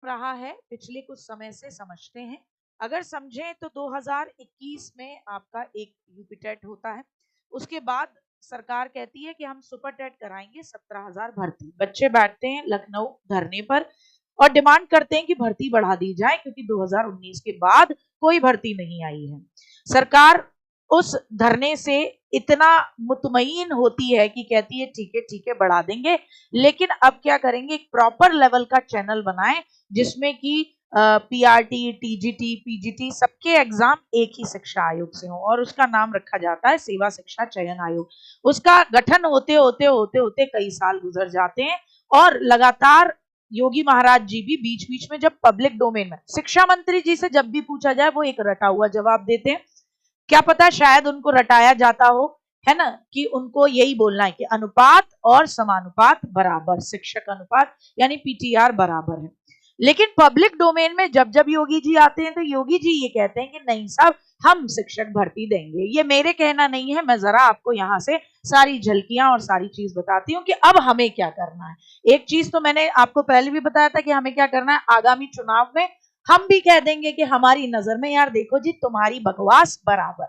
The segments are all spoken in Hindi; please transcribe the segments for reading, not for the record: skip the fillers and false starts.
रहा है पिछले कुछ समय से समझते हैं। अगर समझें तो 2021 में आपका एक यूपी टेट होता है, उसके बाद सरकार कहती है कि हम सुपर टेट कराएंगे 17,000 भर्ती। बच्चे बैठते हैं लखनऊ धरने पर और डिमांड करते हैं कि भर्ती बढ़ा दी जाए क्योंकि 2019 के बाद कोई भर्ती नहीं आई है। सरकार उस धरने से इतना मुतमईन होती है कि कहती है ठीक है बढ़ा देंगे, लेकिन अब क्या करेंगे, एक प्रॉपर लेवल का चैनल बनाएं जिसमें कि पीआरटी, टीजीटी, पीजीटी सबके एग्जाम एक ही शिक्षा आयोग से हो और उसका नाम रखा जाता है सेवा शिक्षा चयन आयोग। उसका गठन होते होते होते होते कई साल गुजर जाते हैं और लगातार योगी महाराज जी भी बीच बीच में जब पब्लिक डोमेन में शिक्षा मंत्री जी से जब भी पूछा जाए वो एक रटा हुआ जवाब देते हैं। क्या पता शायद उनको रटाया जाता हो, है ना, कि उनको यही बोलना है कि अनुपात और समानुपात बराबर, शिक्षक अनुपात यानी पीटीआर बराबर है। लेकिन पब्लिक डोमेन में जब जब योगी जी आते हैं तो योगी जी ये कहते हैं कि नहीं साहब हम शिक्षक भर्ती देंगे। ये मेरे कहना नहीं है, मैं जरा आपको यहाँ से सारी झलकियां और सारी चीज बताती हूँ कि अब हमें क्या करना है। एक चीज तो मैंने आपको पहले भी बताया था कि हमें क्या करना है, आगामी चुनाव में हम भी कह देंगे कि हमारी नजर में यार देखो जी तुम्हारी बकवास बराबर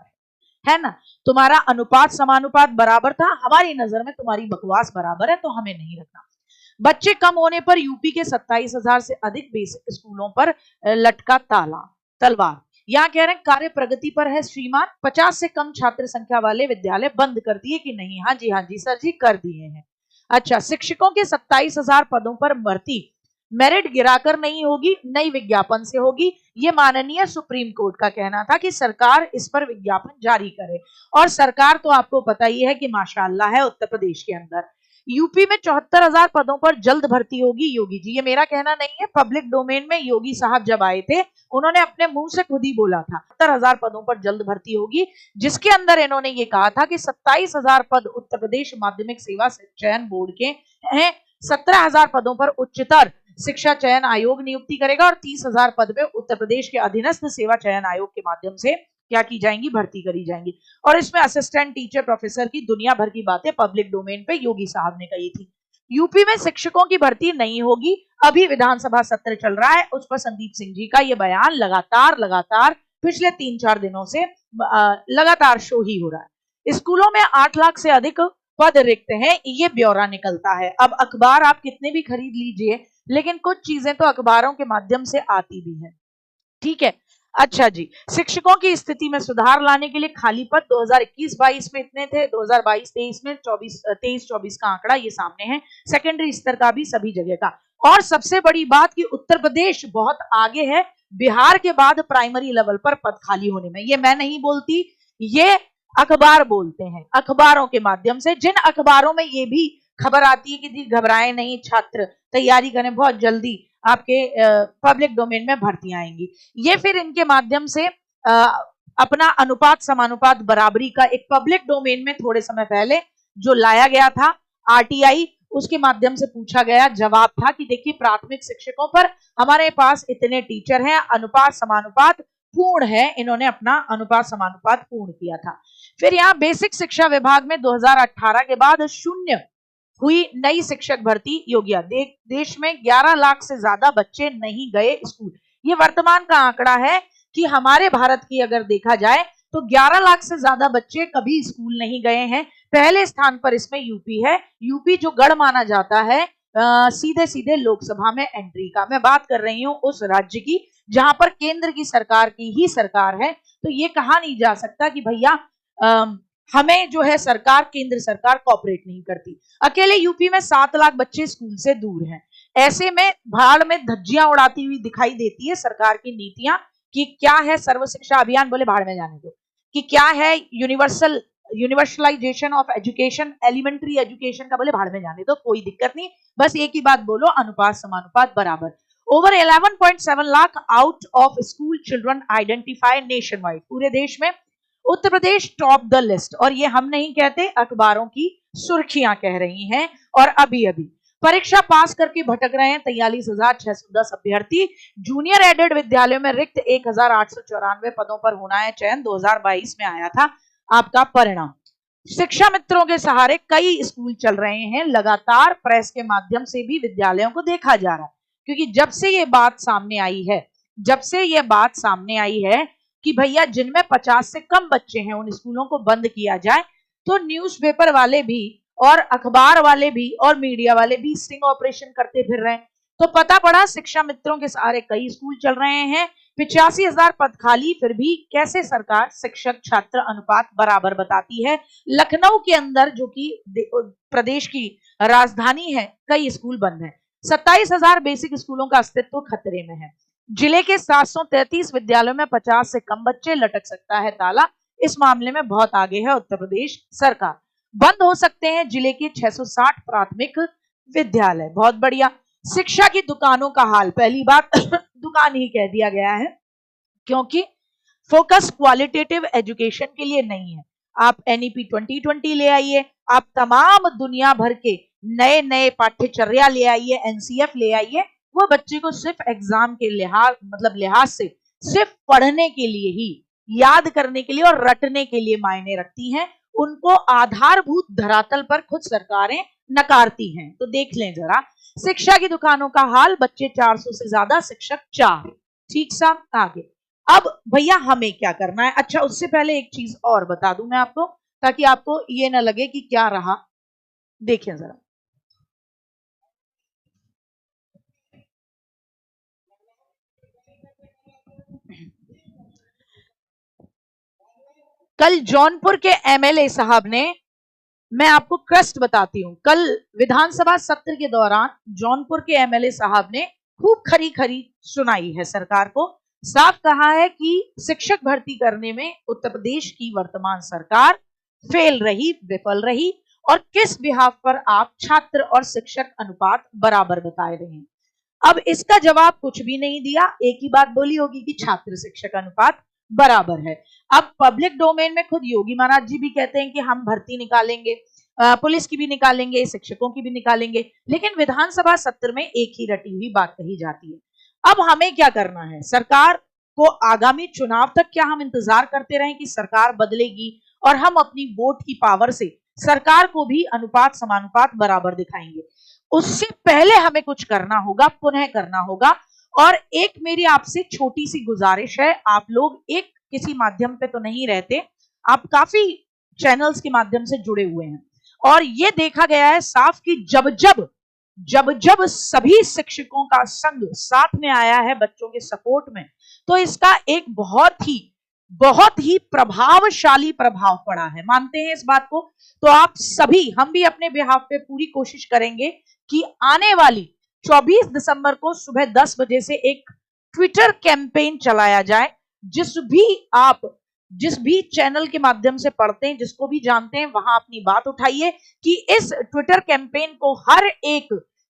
है ना, तुम्हारा अनुपात समानुपात बराबर था, हमारी नजर में तुम्हारी बकवास बराबर है तो हमें नहीं रखना। बच्चे कम होने पर यूपी के 27,000 से अधिक बेसिक स्कूलों पर लटका तलवार। यहाँ कह रहे हैं कार्य प्रगति पर है श्रीमान, 50 से कम छात्र संख्या वाले विद्यालय बंद कर दिए कि नहीं? हाँ जी सर जी कर दिए हैं। अच्छा, शिक्षकों के 27,000 पदों पर भर्ती मेरिट गिराकर नहीं होगी, नई विज्ञापन से होगी। ये माननीय सुप्रीम कोर्ट का कहना था कि सरकार इस पर विज्ञापन जारी करे और सरकार तो आपको पता ही है कि माशाअल्लाह है उत्तर प्रदेश के अंदर। यूपी में 74,000 पदों पर जल्द भर्ती होगी योगी जी, ये मेरा कहना नहीं है, पब्लिक डोमेन में योगी साहब जब आए थे उन्होंने अपने मुंह से खुद ही बोला था 70,000 पदों पर जल्द भर्ती होगी, जिसके अंदर इन्होंने ये कहा था कि 27,000 पद उत्तर प्रदेश माध्यमिक सेवा चयन बोर्ड के हैं, 17,000 पदों पर उच्चतर शिक्षा चयन आयोग नियुक्ति करेगा और 30,000 पद पे उत्तर प्रदेश के अधीनस्थ सेवा चयन आयोग के माध्यम से क्या की जाएंगी, भर्ती करी जाएंगी। और इसमें असिस्टेंट टीचर, प्रोफेसर की दुनिया भर की बातें पब्लिक डोमेन पे योगी साहब ने कही थी। यूपी में शिक्षकों की भर्ती नहीं होगी, अभी विधानसभा सत्र चल रहा है, उस पर संदीप सिंह जी का ये बयान लगातार पिछले 3-4 दिनों से लगातार शो ही हो रहा है। स्कूलों में 8 लाख से अधिक पद रिक्त हैं, ये ब्यौरा निकलता है। अब अखबार आप कितने भी खरीद लीजिए, लेकिन कुछ चीजें तो अखबारों के माध्यम से आती भी है, ठीक है। अच्छा जी, शिक्षकों की स्थिति में सुधार लाने के लिए खाली पद 2021-22 में इतने थे, 2022-23 में 23-24 का आंकड़ा ये सामने है, सेकेंडरी स्तर का भी सभी जगह का। और सबसे बड़ी बात कि उत्तर प्रदेश बहुत आगे है बिहार के बाद प्राइमरी लेवल पर पद खाली होने में। ये मैं नहीं बोलती, ये अखबार बोलते हैं, अखबारों के माध्यम से, जिन अखबारों में ये भी खबर आती है कि जी घबराए नहीं छात्र, तैयारी करें, बहुत जल्दी आपके पब्लिक डोमेन में भर्तियां आएंगी। ये फिर इनके माध्यम से अपना अनुपात समानुपात बराबरी का एक पब्लिक डोमेन में थोड़े समय पहले जो लाया गया था आरटीआई, उसके माध्यम से पूछा गया जवाब था कि देखिए प्राथमिक शिक्षकों पर हमारे पास इतने टीचर हैं, अनुपात समानुपात पूर्ण है, इन्होंने अपना अनुपात समानुपात पूर्ण किया था। फिर यहाँ बेसिक शिक्षा विभाग में 2018 के बाद शून्य हुई नई शिक्षक भर्ती योग्य। देश में 11 लाख से ज्यादा बच्चे नहीं गए स्कूल, ये वर्तमान का आंकड़ा है कि हमारे भारत की अगर देखा जाए तो 11 लाख से ज्यादा बच्चे कभी स्कूल नहीं गए हैं। पहले स्थान पर इसमें यूपी है, यूपी जो गढ़ माना जाता है सीधे सीधे लोकसभा में एंट्री का। मैं बात कर रही हूँ उस राज्य की जहां पर केंद्र की सरकार की ही सरकार है, तो ये कहा नहीं जा सकता कि भैया हमें जो है सरकार, केंद्र सरकार कोऑपरेट नहीं करती। अकेले यूपी में 7 लाख बच्चे स्कूल से दूर हैं। ऐसे में भाड़ में धज्जियां उड़ाती हुई दिखाई देती है सरकार की नीतियां कि क्या है सर्व शिक्षा अभियान, बोले भाड़ में जाने दो, कि क्या है universalization of education, elementary education का, बोले भाड़ में जाने दो, कोई दिक्कत नहीं, बस एक ही बात बोलो, अनुपात समानुपात बराबर। Over 11.7 lakh out of school children identified nation wide, पूरे देश में Uttar Pradesh top the list. और ये हम नहीं कहते, अखबारों की सुर्खियां कह रही हैं। और अभी अभी परीक्षा पास करके भटक रहे हैं 43,610 अभ्यर्थी। जूनियर एडेड विद्यालयों में रिक्त 1,894 पदों पर होना है चयन, 2022 में आया था आपका परिणाम। शिक्षा मित्रों के सहारे कई स्कूल चल रहे हैं, लगातार प्रेस के माध्यम से भी विद्यालयों को देखा जा रहा है। क्योंकि जब से ये बात सामने आई है कि भैया जिनमें 50 से कम बच्चे हैं उन स्कूलों को बंद किया जाए, तो न्यूज़पेपर वाले भी और अखबार वाले भी और मीडिया वाले भी स्टिंग ऑपरेशन करते फिर रहे हैं। तो पता पड़ा शिक्षा मित्रों के सहारे कई स्कूल चल रहे हैं, 85,000 पद खाली, फिर भी कैसे सरकार शिक्षक छात्र अनुपात बराबर बताती है। लखनऊ के अंदर जो कि प्रदेश की राजधानी है, कई स्कूल बंद हैं। 27,000 बेसिक स्कूलों का अस्तित्व खतरे में है। जिले के 733 विद्यालयों में 50 से कम बच्चे, लटक सकता है ताला। इस मामले में बहुत आगे है उत्तर प्रदेश सरकार। बंद हो सकते हैं जिले के 660 प्राथमिक विद्यालय। बहुत बढ़िया। शिक्षा की दुकानों का हाल, पहली बात दुकान ही कह दिया गया है, क्योंकि फोकस क्वालिटेटिव एजुकेशन के लिए नहीं है। आप NEP 2020 ले आइए, आप तमाम दुनिया भर के नए नए पाठ्यचर्या ले आइए, NCF ले आइए, वो बच्चे को सिर्फ एग्जाम के लिहाज से सिर्फ पढ़ने के लिए ही, याद करने के लिए और रटने के लिए मायने रखती हैं। उनको आधारभूत धरातल पर खुद सरकारें नकारती हैं। तो देख लें जरा शिक्षा की दुकानों का हाल, बच्चे 400 से ज्यादा, शिक्षक 4। ठीक सा आगे। अब भैया हमें क्या करना है? अच्छा, उससे पहले एक चीज और बता दूं मैं आपको, ताकि आपको ये ना लगे कि क्या रहा। देखिए जरा, कल जौनपुर के MLA साहब ने, मैं आपको क्रस्ट बताती हूं, कल विधानसभा सत्र के दौरान जौनपुर के MLA साहब ने खूब खरी खरी सुनाई है सरकार को। साफ कहा है कि शिक्षक भर्ती करने में उत्तर प्रदेश की वर्तमान सरकार फेल रही, विफल रही, और किस बिहाफ पर आप छात्र और शिक्षक अनुपात बराबर बताए रहे हैं। अब इसका जवाब कुछ भी नहीं दिया, एक ही बात बोली होगी कि छात्र शिक्षक अनुपात बराबर है। अब पब्लिक डोमेन में खुद योगी महाराज जी भी कहते हैं कि हम भर्ती निकालेंगे, पुलिस की भी निकालेंगे, शिक्षकों की भी निकालेंगे, लेकिन विधानसभा सत्र में एक ही रटी हुई बात कही जाती है। अब हमें क्या करना है? सरकार को आगामी चुनाव तक क्या हम इंतजार करते रहें कि सरकार बदलेगी और हम अपनी वोट की पावर से सरकार को भी अनुपात समानुपात बराबर दिखाएंगे? उससे पहले हमें कुछ करना होगा, पुनः करना होगा। और एक मेरी आपसे छोटी सी गुजारिश है, आप लोग एक किसी माध्यम पे तो नहीं रहते, आप काफी चैनल्स के माध्यम से जुड़े हुए हैं, और ये देखा गया है साफ कि जब जब सभी शिक्षकों का संघ साथ में आया है बच्चों के सपोर्ट में, तो इसका एक बहुत ही प्रभावशाली प्रभाव पड़ा है। मानते हैं इस बात को? तो आप सभी, हम भी अपने बिहाफ पे पूरी कोशिश करेंगे कि आने वाली 24 दिसंबर को सुबह 10 बजे से एक ट्विटर कैंपेन चलाया जाए। जिस भी चैनल के माध्यम से पढ़ते हैं, जिसको भी जानते हैं, वहां अपनी बात उठाइए कि इस ट्विटर कैंपेन को हर एक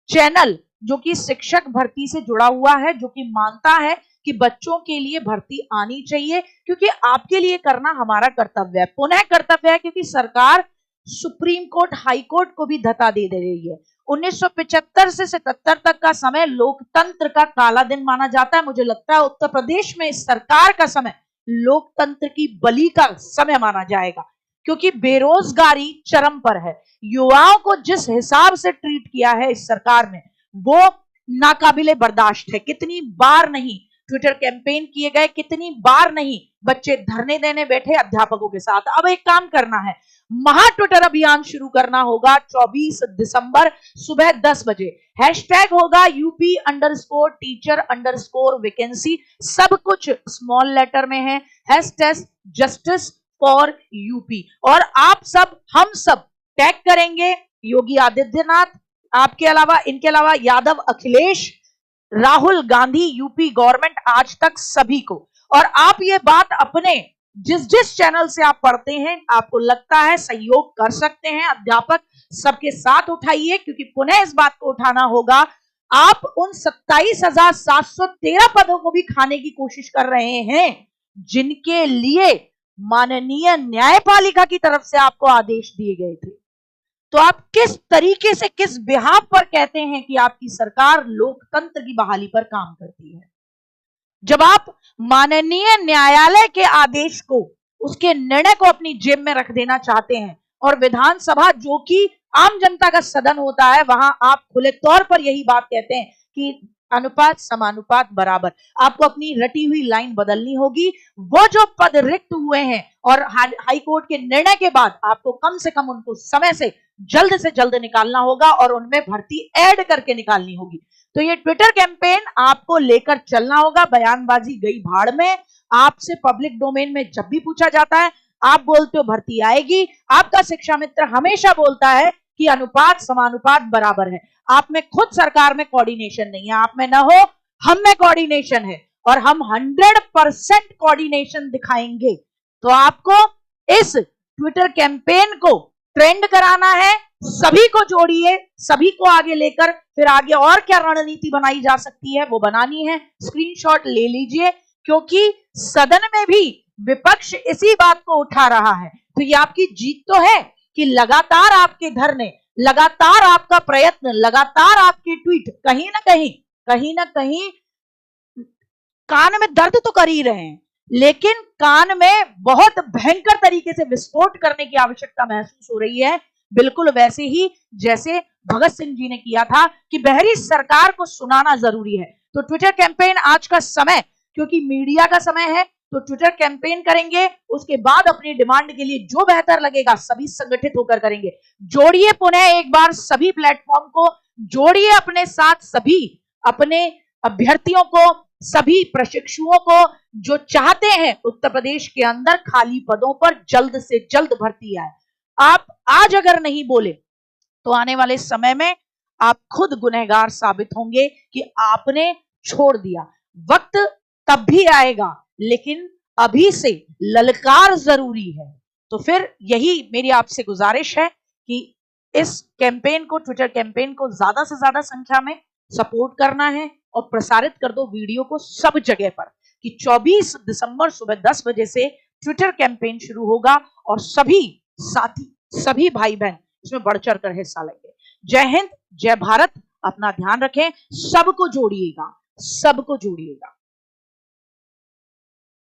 चैनल जो कि शिक्षक भर्ती से जुड़ा हुआ है, जो कि मानता है कि बच्चों के लिए भर्ती आनी चाहिए, क्योंकि आपके लिए करना हमारा कर्तव्य है, पुनः कर्तव्य है, क्योंकि सरकार सुप्रीम कोर्ट, हाई कोर्ट को भी धता दे रही है। 1975 से 77 तक का समय लोकतंत्र का काला दिन माना जाता है। मुझे लगता है उत्तर प्रदेश में इस सरकार का समय लोकतंत्र की बलि का समय माना जाएगा, क्योंकि बेरोजगारी चरम पर है। युवाओं को जिस हिसाब से ट्रीट किया है इस सरकार ने, वो नाकाबिले बर्दाश्त है। कितनी बार नहीं ट्विटर कैंपेन किए गए, कितनी बार नहीं बच्चे धरने देने बैठे अध्यापकों के साथ। अब एक काम करना है, महा ट्विटर अभियान शुरू करना होगा 24 दिसंबर सुबह 10 बजे। हैशटैग होगा UP_teacher_vacancy, सब कुछ स्मॉल लेटर में है। हैशटैग जस्टिस फॉर यूपी, और आप सब, हम सब टैग करेंगे योगी आदित्यनाथ, आपके अलावा, इनके अलावा यादव अखिलेश, राहुल गांधी, यूपी गवर्नमेंट, आज तक सभी को। और आप ये बात अपने जिस चैनल से आप पढ़ते हैं, आपको लगता है सहयोग कर सकते हैं अध्यापक, सबके साथ उठाइए, क्योंकि पुनः इस बात को उठाना होगा। आप उन 27,713 पदों को भी खाने की कोशिश कर रहे हैं जिनके लिए माननीय न्यायपालिका की तरफ से आपको आदेश दिए गए थे। तो आप किस तरीके से, किस बिहाफ पर कहते हैं कि आपकी सरकार लोकतंत्र की बहाली पर काम करती है, जब आप माननीय न्यायालय के आदेश को, उसके निर्णय को अपनी जेब में रख देना चाहते हैं, और विधानसभा जो कि आम जनता का सदन होता है, वहां आप खुले तौर पर यही बात कहते हैं कि अनुपात समानुपात बराबर। आपको अपनी रटी हुई लाइन बदलनी होगी। वो जो पद रिक्त हुए हैं और हाई कोर्ट के निर्णय के बाद आपको कम से कम उनको समय से जल्द निकालना होगा और उनमें भर्ती ऐड करके निकालनी होगी। तो ये ट्विटर कैंपेन आपको लेकर चलना होगा। बयानबाजी गई भाड़ में। आपसे पब्लिक डोमेन में जब भी पूछा जाता है आप बोलते हो भर्ती आएगी। आपका शिक्षा मित्र हमेशा बोलता है कि अनुपात समानुपात बराबर है। आप में खुद सरकार में कोऑर्डिनेशन नहीं है। आप में ना हो, हम में कोऑर्डिनेशन है और हम 100% कोऑर्डिनेशन दिखाएंगे। तो आपको इस ट्विटर कैंपेन को ट्रेंड कराना है। सभी को जोड़िए, सभी को आगे लेकर फिर आगे और क्या रणनीति बनाई जा सकती है वो बनानी है। स्क्रीनशॉट ले लीजिए, क्योंकि सदन में भी विपक्ष इसी बात को उठा रहा है। तो ये आपकी जीत तो है कि लगातार आपके धरने, लगातार आपका प्रयत्न, लगातार आपके ट्वीट कहीं ना कहीं कान में दर्द तो कर ही रहे हैं, लेकिन कान में बहुत भयंकर तरीके से विस्फोट करने की आवश्यकता महसूस हो रही है। बिल्कुल वैसे ही जैसे भगत सिंह जी ने किया था कि बहरी सरकार को सुनाना जरूरी है। तो ट्विटर कैंपेन आज का समय, क्योंकि मीडिया का समय है, तो ट्विटर कैंपेन करेंगे। उसके बाद अपनी डिमांड के लिए जो बेहतर लगेगा सभी संगठित होकर करेंगे। जोड़िए पुनः एक बार सभी प्लेटफॉर्म को, जोड़िए अपने साथ सभी अपने अभ्यर्थियों को, सभी प्रशिक्षुओं को जो चाहते हैं उत्तर प्रदेश के अंदर खाली पदों पर जल्द से जल्द भर्ती आए। आप आज अगर नहीं बोले तो आने वाले समय में आप खुद गुनहगार साबित होंगे कि आपने छोड़ दिया। वक्त तब भी आएगा, लेकिन अभी से ललकार जरूरी है। तो फिर यही मेरी आपसे गुजारिश है कि इस कैंपेन को, ट्विटर कैंपेन को ज्यादा से ज्यादा संख्या में सपोर्ट करना है और प्रसारित कर दो वीडियो को सब जगह पर कि 24 दिसंबर सुबह 10 बजे से ट्विटर कैंपेन शुरू होगा और सभी साथी, सभी भाई बहन इसमें बढ़ चढ़ कर हिस्सा लेंगे। जय हिंद, जय भारत। अपना ध्यान रखें, सबको जोड़िएगा, सबको जोड़िएगा।